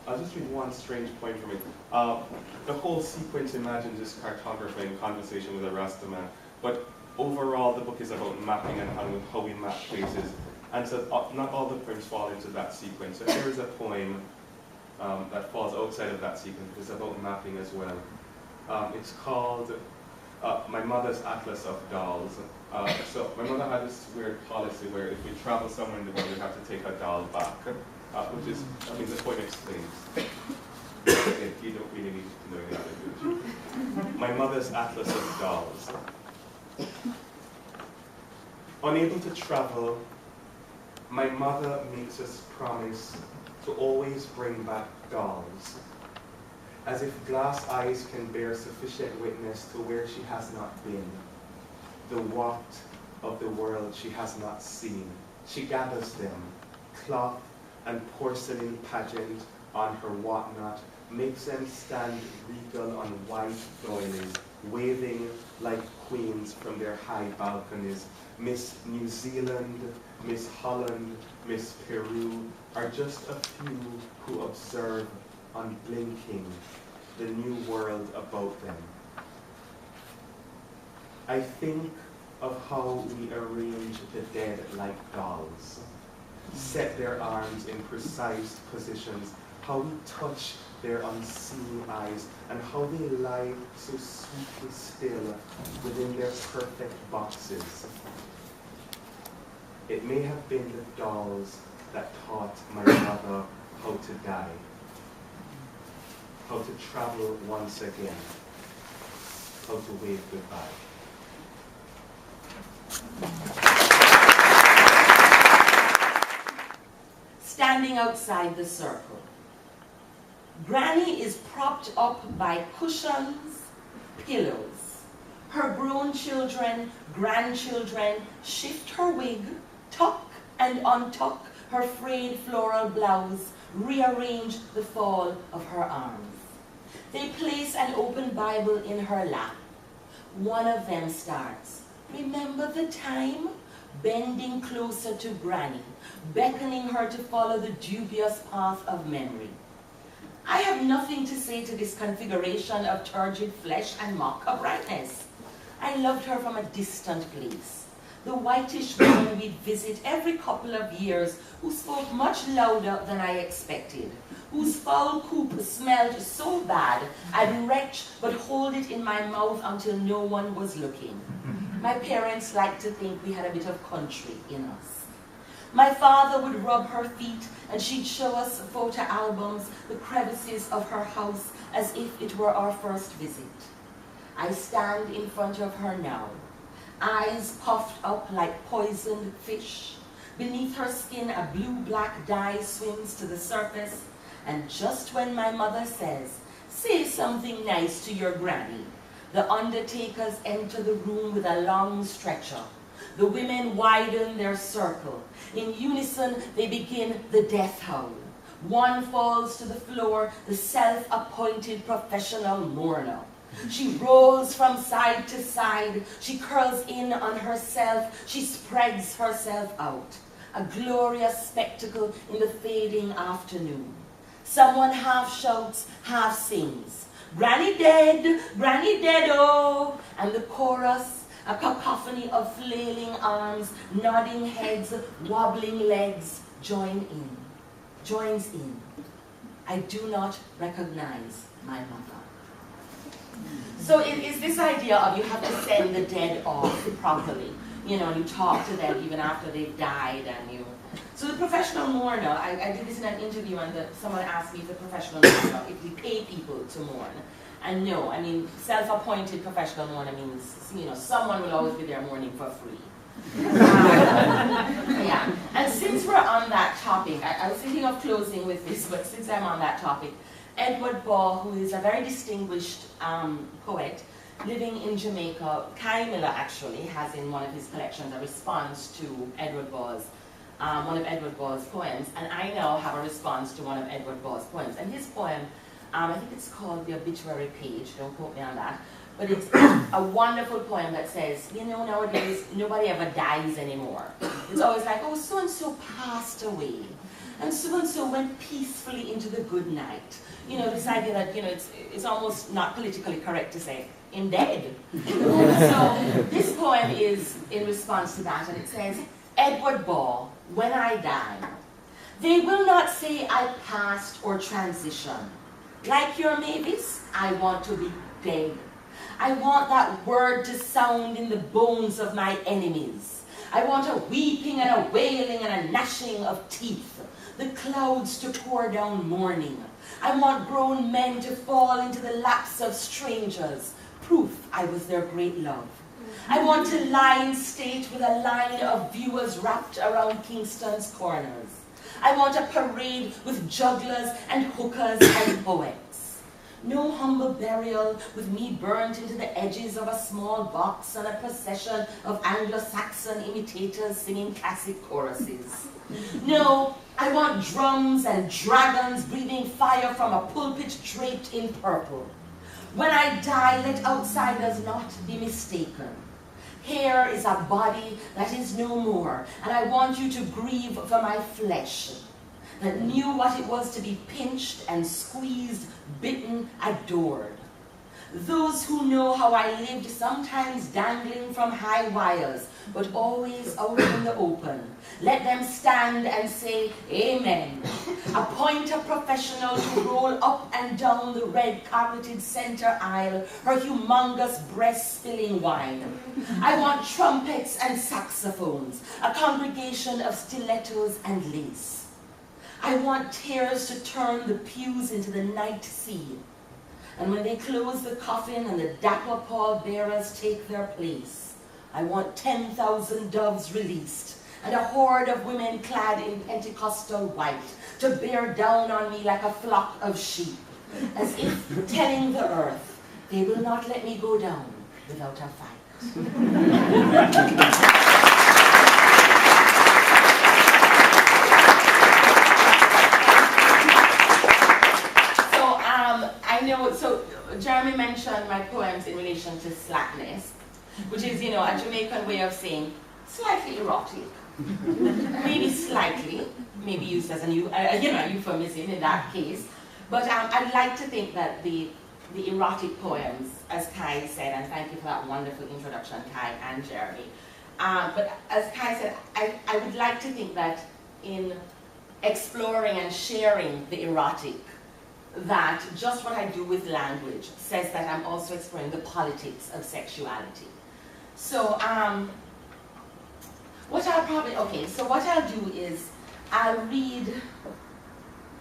I'll just read one strange point from it. The whole sequence imagines this cartographer in conversation with a Rasta man, but overall the book is about mapping and how we map places. And so not all the poems fall into that sequence. So here is a poem that falls outside of that sequence. It's about mapping as well. It's called My Mother's Atlas of Dolls. So my mother had this weird policy where if we travel somewhere in the world, we have to take a doll back, which is, I mean, the poem explains. You don't really need to know that, do you? My Mother's Atlas of Dolls. Unable to travel, my mother makes us promise to always bring back dolls, as if glass eyes can bear sufficient witness to where she has not been, the what of the world she has not seen. She gathers them, cloth and porcelain pageant on her whatnot, makes them stand regal on white doilies, waving like queens from their high balconies. Miss New Zealand, Miss Holland, Miss Peru are just a few who observe, unblinking, the new world about them. I think of how we arrange the dead like dolls, set their arms in precise positions, how we touch their unseen eyes, and how they lie so sweetly still within their perfect boxes. It may have been the dolls that taught my mother how to die, how to travel once again, how to wave goodbye. Standing outside the circle. Granny is propped up by cushions, pillows. Her grown children, grandchildren shift her wig, tuck and untuck her frayed floral blouse, rearrange the fall of her arms. They place an open Bible in her lap. One of them starts, "Remember the time?" bending closer to Granny, beckoning her to follow the dubious path of memory. I have nothing to say to this configuration of turgid flesh and mock uprightness. I loved her from a distant place, the whitish woman we'd visit every couple of years, who spoke much louder than I expected, whose foul coop smelled so bad I'd retch but hold it in my mouth until no one was looking. My parents liked to think we had a bit of country in us. My father would rub her feet and she'd show us photo albums, the crevices of her house, as if it were our first visit. I stand in front of her now, eyes puffed up like poisoned fish. Beneath her skin, a blue-black dye swims to the surface, and just when my mother says, "Say something nice to your granny," the undertakers enter the room with a long stretcher. The women widen their circle. In unison, they begin the death howl. One falls to the floor, the self-appointed professional mourner. She rolls from side to side. She curls in on herself. She spreads herself out. A glorious spectacle in the fading afternoon. Someone half shouts, half sings, "Granny dead, Granny dead, oh!" And the chorus, a cacophony of flailing arms, nodding heads, wobbling legs, joins in. I do not recognize my mother. So it is this idea of you have to send the dead off properly. You know, you talk to them even after they've died, and you... So the professional mourner, I did this in an interview, and someone asked me if the professional mourner, if we pay people to mourn. And no, I mean, self-appointed professional mourner means, you know, someone will always be there mourning for free. Yeah, and since we're on that topic, I was thinking of closing with this, but since I'm on that topic, Edward Ball, who is a very distinguished poet living in Jamaica, Kai Miller actually has in one of his collections a response to Edward Ball's, one of Edward Ball's poems, and I now have a response to one of Edward Ball's poems. And his poem, I think it's called The Obituary Page, don't quote me on that, But it's a wonderful poem that says, you know, nowadays nobody ever dies anymore. It's always like, oh, so-and-so passed away, and so-and-so went peacefully into the good night. You know, this idea that, you know, it's almost not politically correct to say, I'm dead. So this poem is in response to that, and it says, Edward Ball, when I die, they will not say I passed or transitioned. Like your Mavis, I want to be dead. I want that word to sound in the bones of my enemies. I want a weeping and a wailing and a gnashing of teeth, the clouds to pour down mourning. I want grown men to fall into the laps of strangers, proof I was their great love. I want to lie in state with a line of viewers wrapped around Kingston's corners. I want a parade with jugglers and hookers and poets. No humble burial with me burnt into the edges of a small box and a procession of Anglo-Saxon imitators singing classic choruses. No, I want drums and dragons breathing fire from a pulpit draped in purple. When I die, let outsiders not be mistaken. Here is a body that is no more, and I want you to grieve for my flesh, that knew what it was to be pinched and squeezed, bitten, adored. Those who know how I lived, sometimes dangling from high wires, but always out in the open. Let them stand and say, Amen. Appoint a professional to roll up and down the red carpeted center aisle, her humongous breast spilling wine. I want trumpets and saxophones, a congregation of stilettos and lace. I want tears to turn the pews into the night sea. And when they close the coffin and the dapper pallbearers take their place, I want 10,000 doves released and a horde of women clad in Pentecostal white to bear down on me like a flock of sheep, as if telling the earth, they will not let me go down without a fight. So Jeremy mentioned my poems in relation to slackness, which is, you know, a Jamaican way of saying slightly erotic. Maybe slightly, maybe used as a euphemism in that case. But I'd like to think that the erotic poems, as Kai said, and thank you for that wonderful introduction, Kai and Jeremy. But as Kai said, I would like to think that in exploring and sharing the erotic, that just what I do with language says that I'm also exploring the politics of sexuality. So what I'll do is I'll read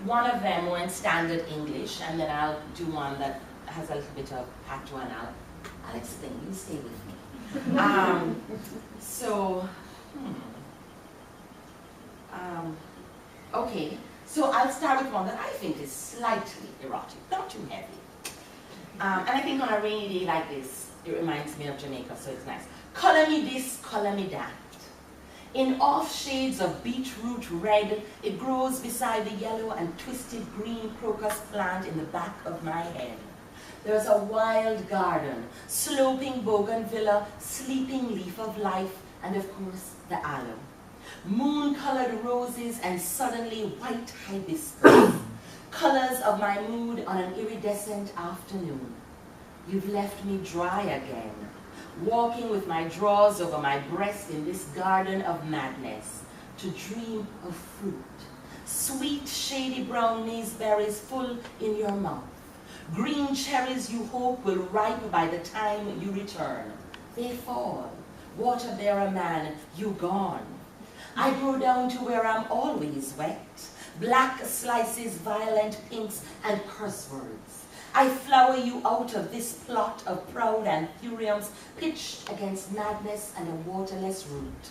one of them more in standard English, and then I'll do one that has a little bit of patois, and I'll explain. You stay with me. Okay. So I'll start with one that I think is slightly erotic, not too heavy. And I think on a rainy day like this, it reminds me of Jamaica, so it's nice. Color me this, color me that. In off shades of beetroot red, it grows beside the yellow and twisted green crocus plant in the back of my head. There's a wild garden, sloping bougainvillea, sleeping leaf of life, and of course the aloe. Moon-colored roses and suddenly white hibiscus, colors of my mood on an iridescent afternoon. You've left me dry again, walking with my drawers over my breast in this garden of madness, to dream of fruit. Sweet, shady brown mazeberries full in your mouth. Green cherries you hope will ripe by the time you return. They fall. Water-bearer man, you gone. I go down to where I'm always wet. Black slices, violent pinks, and curse words. I flower you out of this plot of proud anthuriums pitched against madness and a waterless root.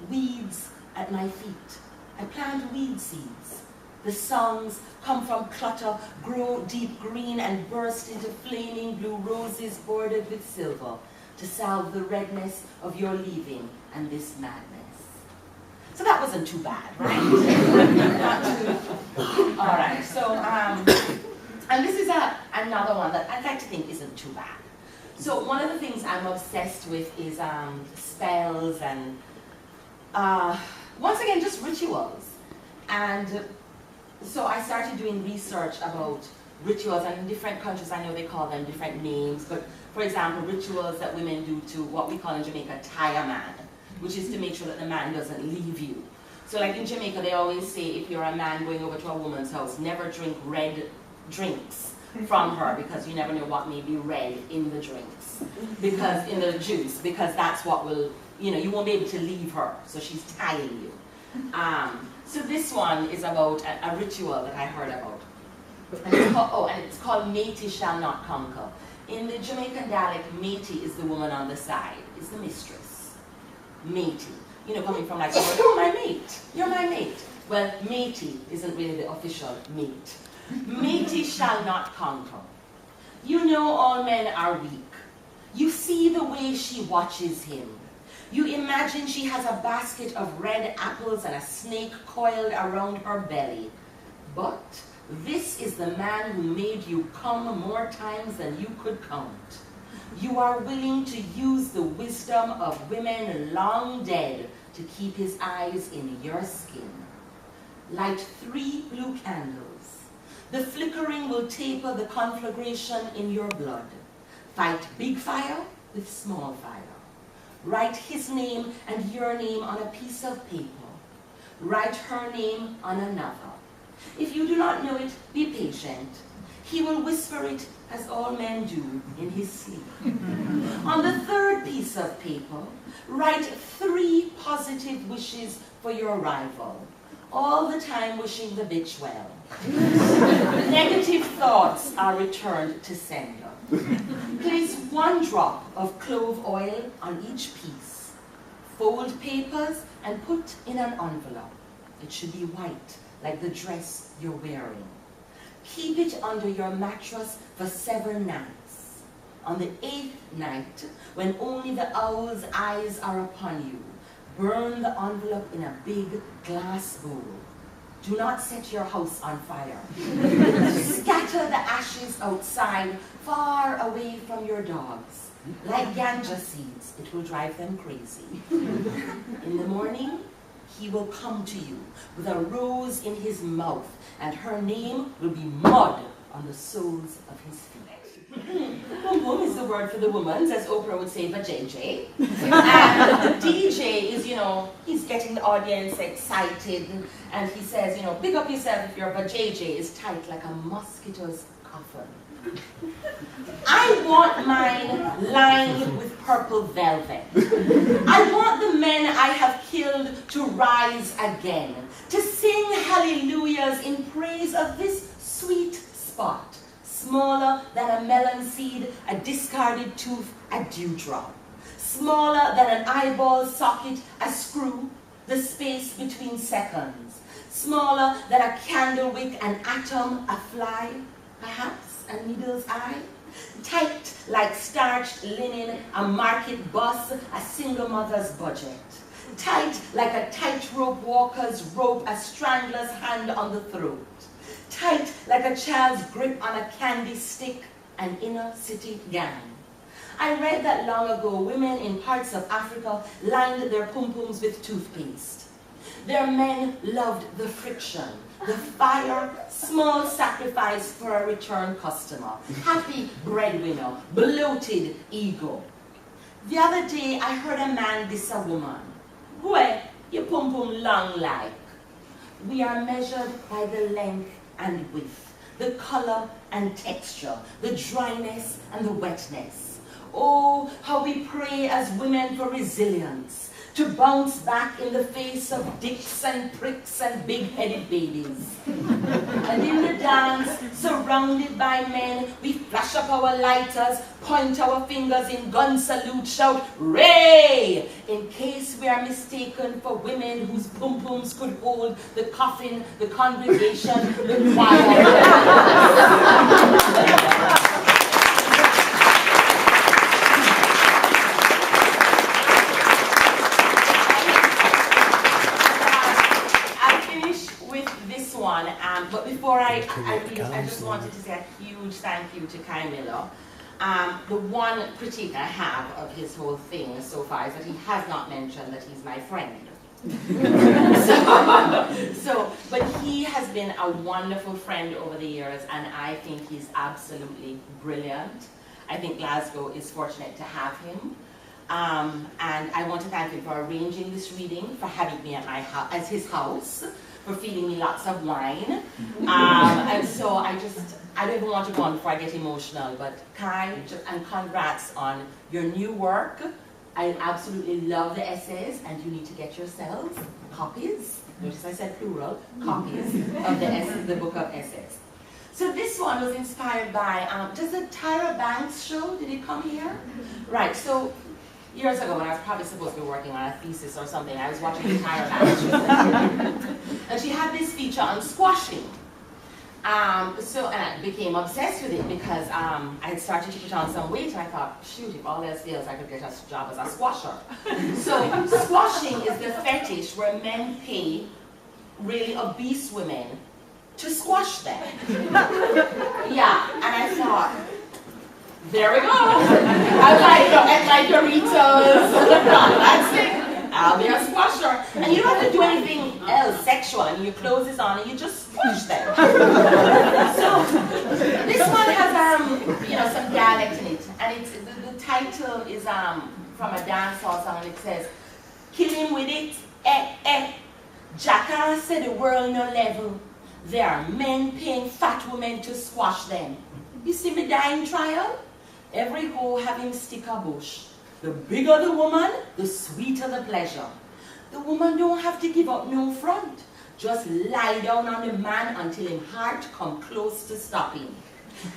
Weeds at my feet. I plant weed seeds. The songs come from clutter, grow deep green, and burst into flaming blue roses bordered with silver to salve the redness of your leaving and this madness. So that wasn't too bad, right? All right, so, and this is another one that I'd like to think isn't too bad. So one of the things I'm obsessed with is spells and, once again, just rituals. And so I started doing research about rituals, and in different countries I know they call them different names, but for example, rituals that women do to what we call in Jamaica, tie a man, which is to make sure that the man doesn't leave you. So like in Jamaica, they always say if you're a man going over to a woman's house, never drink red drinks from her, because you never know what may be red in the drinks, because in the juice, because that's what will, you know, you won't be able to leave her, so she's tying you. So this one is about a ritual that I heard about. And it's called Matey Shall Not Conquer. In the Jamaican dialect, Matey is the woman on the side, is the mistress. Matey. You know, coming from like, you're my mate, you're my mate. Well, matey isn't really the official mate. Matey shall not conquer. You know all men are weak. You see the way she watches him. You imagine she has a basket of red apples and a snake coiled around her belly. But this is the man who made you come more times than you could count. You are willing to use the wisdom of women long dead to keep his eyes in your skin. Light 3 blue candles. The flickering will taper the conflagration in your blood. Fight big fire with small fire. Write his name and your name on a piece of paper. Write her name on another. If you do not know it, be patient. He will whisper it as all men do in his sleep. On the 3rd piece of paper, write 3 positive wishes for your rival, all the time wishing the bitch well. Negative thoughts are returned to sender. Place 1 drop of clove oil on each piece. Fold papers and put in an envelope. It should be white, like the dress you're wearing. Keep it under your mattress for 7 nights. On the 8th night, when only the owl's eyes are upon you, burn the envelope in a big glass bowl. Do not set your house on fire. Scatter the ashes outside, far away from your dogs. Like ganja seeds, it will drive them crazy. In the morning, he will come to you with a rose in his mouth, and her name will be mud on the soles of his feet. Boom boom is the word for the woman, as Oprah would say, vajayjay. And the DJ is, you know, he's getting the audience excited, and he says, you know, pick up yourself if your vajayjay is tight like a mosquito's coffin. I want mine lined with purple velvet. I want the men I have killed to rise again, to sing hallelujahs in praise of this sweet spot, smaller than a melon seed, a discarded tooth, a dewdrop, smaller than an eyeball socket, a screw, the space between seconds, smaller than a candle wick, an atom, a fly, perhaps a needle's eye, tight like starched linen, a market bus, a single mother's budget, tight like a tightrope walker's rope, a strangler's hand on the throat, tight like a child's grip on a candy stick, an inner city gang. I read that long ago women in parts of Africa lined their pum-pums with toothpaste. Their men loved the friction, the fire, small sacrifice for a return customer, happy breadwinner, bloated ego. The other day I heard a man diss a woman. Boy, your pum-pum long like. We are measured by the length and width, the color and texture, the dryness and the wetness. Oh, how we pray as women for resilience, to bounce back in the face of dicks and pricks and big-headed babies. And in the dance, surrounded by men, we flash up our lighters, point our fingers in gun salute, shout, "Ray!" in case we are mistaken for women whose pum-pums could hold the coffin, the congregation, the choir. But before I just wanted to say a huge thank you to Camilla. The one critique I have of his whole thing so far is that he has not mentioned that he's my friend. But he has been a wonderful friend over the years, and I think he's absolutely brilliant. I think Glasgow is fortunate to have him. And I want to thank him for arranging this reading, for having me at at his house, for feeding me lots of wine. And so I don't even want to go on before I get emotional, but Kai, and congrats on your new work. I absolutely love the essays, and you need to get yourselves copies. Notice I said plural, copies of the book of essays. So this one was inspired by, does the Tyra Banks show, did it come here? Right, so years ago when I was probably supposed to be working on a thesis or something, I was watching the Tyra Banks show. And she had this feature on squashing. And I became obsessed with it because I had started to put on some weight, and I thought, shoot, if all else fails, I could get a job as a squasher. So squashing is the fetish where men pay really obese women to squash them. Yeah, and I thought, there we go. I like Doritos. That's it. I'll be a squasher. And you don't have to do anything else sexual. I mean, your clothes is on and you just squash them. So this one has some dialect in it, and the title is from a dancehall song, and it says, "Kill him with it, eh eh. Jackass said the world no level. There are men paying fat women to squash them. You see me dying trial? Every hoe have him stick a bush. The bigger the woman, the sweeter the pleasure. The woman don't have to give up no front. Just lie down on the man until him heart come close to stopping.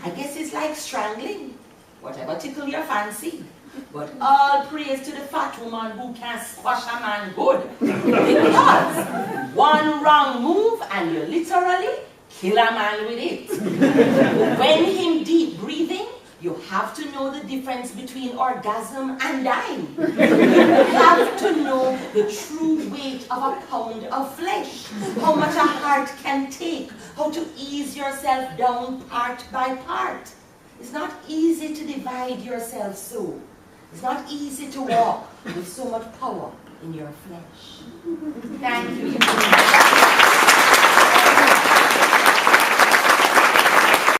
I guess it's like strangling. Whatever tickle your fancy. But all praise to the fat woman who can squash a man good. Because one wrong move and you literally kill a man with it. When him deep breathing, you have to know the difference between orgasm and dying. You have to know the true weight of a pound of flesh, how much a heart can take, how to ease yourself down part by part. It's not easy to divide yourself so. It's not easy to walk with so much power in your flesh. Thank you.